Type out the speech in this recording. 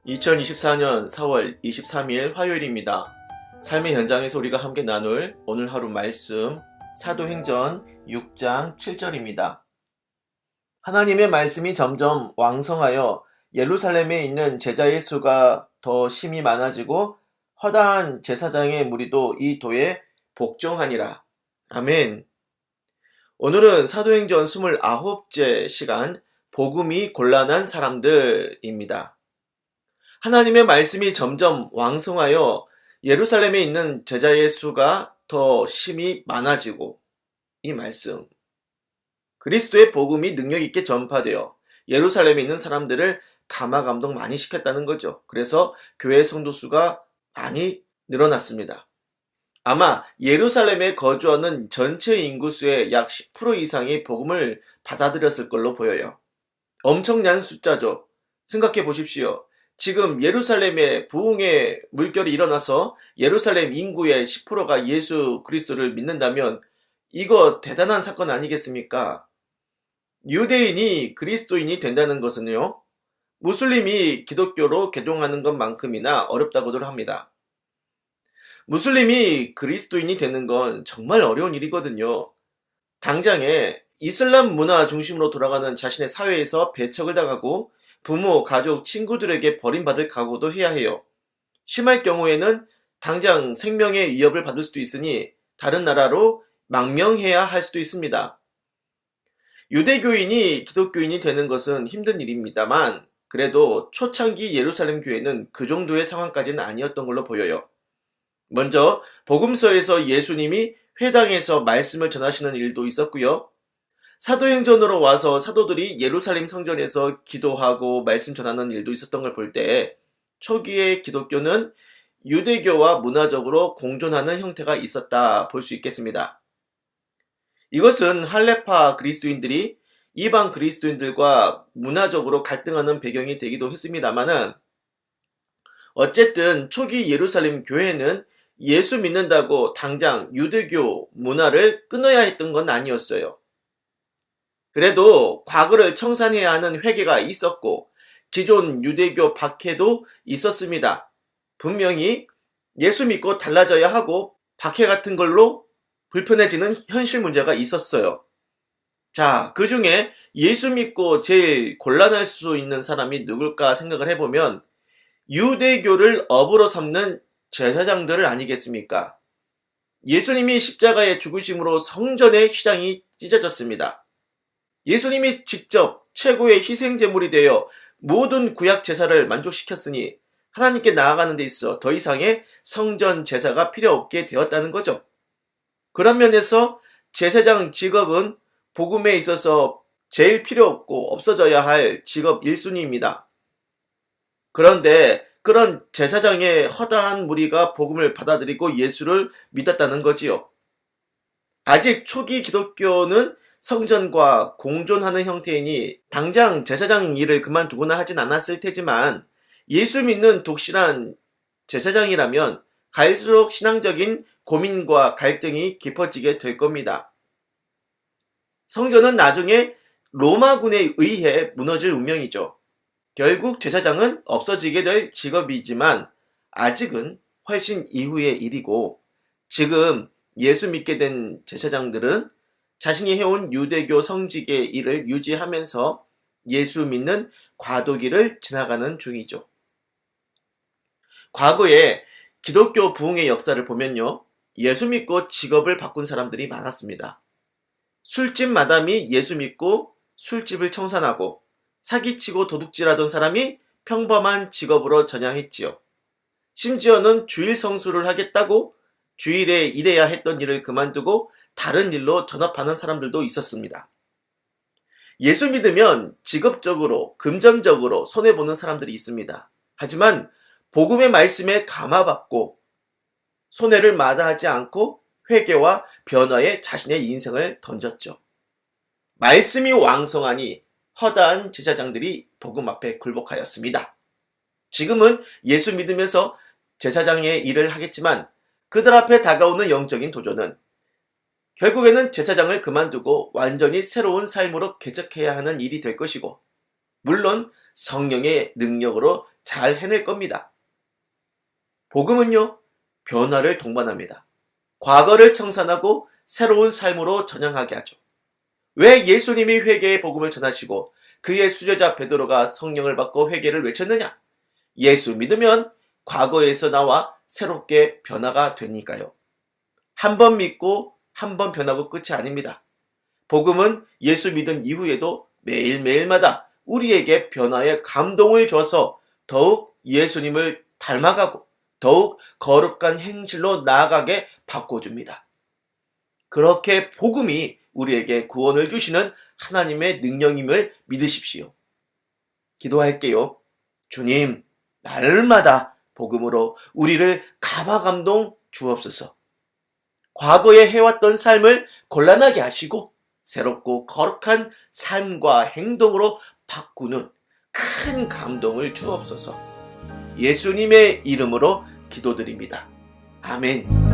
2024년 4월 23일 화요일입니다. 삶의 현장에서 우리가 함께 나눌 오늘 하루 말씀 사도행전 6장 7절입니다. 하나님의 말씀이 점점 왕성하여 예루살렘에 있는 제자의 수가 더 심히 많아지고 허다한 제사장의 무리도 이 도에 복종하니라. 아멘. 오늘은 사도행전 29째 시간 복음이 곤란한 사람들입니다. 하나님의 말씀이 점점 왕성하여 예루살렘에 있는 제자의 수가 더 심히 많아지고, 이 말씀, 그리스도의 복음이 능력 있게 전파되어 예루살렘에 있는 사람들을 감화감동 많이 시켰다는 거죠. 그래서 교회 성도 수가 많이 늘어났습니다. 아마 예루살렘에 거주하는 전체 인구수의 약 10% 이상이 복음을 받아들였을 걸로 보여요. 엄청난 숫자죠. 생각해 보십시오. 지금 예루살렘에 부흥의 물결이 일어나서 예루살렘 인구의 10%가 예수 그리스도를 믿는다면 이거 대단한 사건 아니겠습니까? 유대인이 그리스도인이 된다는 것은요, 무슬림이 기독교로 개종하는 것만큼이나 어렵다고들 합니다. 무슬림이 그리스도인이 되는 건 정말 어려운 일이거든요. 당장에 이슬람 문화 중심으로 돌아가는 자신의 사회에서 배척을 당하고 부모, 가족, 친구들에게 버림받을 각오도 해야 해요. 심할 경우에는 당장 생명의 위협을 받을 수도 있으니 다른 나라로 망명해야 할 수도 있습니다. 유대교인이 기독교인이 되는 것은 힘든 일입니다만 그래도 초창기 예루살렘 교회는 그 정도의 상황까지는 아니었던 걸로 보여요. 먼저 복음서에서 예수님이 회당에서 말씀을 전하시는 일도 있었고요. 사도행전으로 와서 사도들이 예루살렘 성전에서 기도하고 말씀 전하는 일도 있었던 걸 볼 때 초기의 기독교는 유대교와 문화적으로 공존하는 형태가 있었다 볼 수 있겠습니다. 이것은 할레파 그리스도인들이 이방 그리스도인들과 문화적으로 갈등하는 배경이 되기도 했습니다만은 어쨌든 초기 예루살렘 교회는 예수 믿는다고 당장 유대교 문화를 끊어야 했던 건 아니었어요. 그래도 과거를 청산해야 하는 회개가 있었고 기존 유대교 박해도 있었습니다. 분명히 예수 믿고 달라져야 하고 박해 같은 걸로 불편해지는 현실 문제가 있었어요. 자, 그 중에 예수 믿고 제일 곤란할 수 있는 사람이 누굴까 생각을 해보면 유대교를 업으로 삼는 제사장들 아니겠습니까? 예수님이 십자가의 죽으심으로 성전의 휘장이 찢어졌습니다. 예수님이 직접 최고의 희생제물이 되어 모든 구약 제사를 만족시켰으니 하나님께 나아가는 데 있어 더 이상의 성전 제사가 필요 없게 되었다는 거죠. 그런 면에서 제사장 직업은 복음에 있어서 제일 필요 없고 없어져야 할 직업 1순위입니다. 그런데 그런 제사장의 허다한 무리가 복음을 받아들이고 예수를 믿었다는 거지요. 아직 초기 기독교는 성전과 공존하는 형태이니 당장 제사장 일을 그만두거나 하진 않았을 테지만 예수 믿는 독실한 제사장이라면 갈수록 신앙적인 고민과 갈등이 깊어지게 될 겁니다. 성전은 나중에 로마군에 의해 무너질 운명이죠. 결국 제사장은 없어지게 될 직업이지만 아직은 훨씬 이후의 일이고 지금 예수 믿게 된 제사장들은 자신이 해온 유대교 성직의 일을 유지하면서 예수 믿는 과도기를 지나가는 중이죠. 과거에 기독교 부흥의 역사를 보면요. 예수 믿고 직업을 바꾼 사람들이 많았습니다. 술집 마담이 예수 믿고 술집을 청산하고 사기치고 도둑질하던 사람이 평범한 직업으로 전향했지요. 심지어는 주일 성수를 하겠다고 주일에 일해야 했던 일을 그만두고 다른 일로 전업하는 사람들도 있었습니다. 예수 믿으면 직업적으로, 금전적으로 손해보는 사람들이 있습니다. 하지만 복음의 말씀에 감화받고 손해를 마다하지 않고 회개와 변화에 자신의 인생을 던졌죠. 말씀이 왕성하니 허다한 제사장들이 복음 앞에 굴복하였습니다. 지금은 예수 믿으면서 제사장의 일을 하겠지만 그들 앞에 다가오는 영적인 도전은 결국에는 제사장을 그만두고 완전히 새로운 삶으로 개척해야 하는 일이 될 것이고 물론 성령의 능력으로 잘 해낼 겁니다. 복음은요, 변화를 동반합니다. 과거를 청산하고 새로운 삶으로 전향하게 하죠. 왜 예수님이 회개의 복음을 전하시고 그의 수제자 베드로가 성령을 받고 회개를 외쳤느냐? 예수 믿으면 과거에서 나와 새롭게 변화가 되니까요. 한 번 믿고 한 번 변하고 끝이 아닙니다. 복음은 예수 믿음 이후에도 매일매일마다 우리에게 변화의 감동을 줘서 더욱 예수님을 닮아가고 더욱 거룩한 행실로 나아가게 바꿔줍니다. 그렇게 복음이 우리에게 구원을 주시는 하나님의 능력임을 믿으십시오. 기도할게요. 주님, 날마다 복음으로 우리를 가마감동 주옵소서. 과거에 해왔던 삶을 곤란하게 하시고 새롭고 거룩한 삶과 행동으로 바꾸는 큰 감동을 주옵소서. 예수님의 이름으로 기도드립니다. 아멘.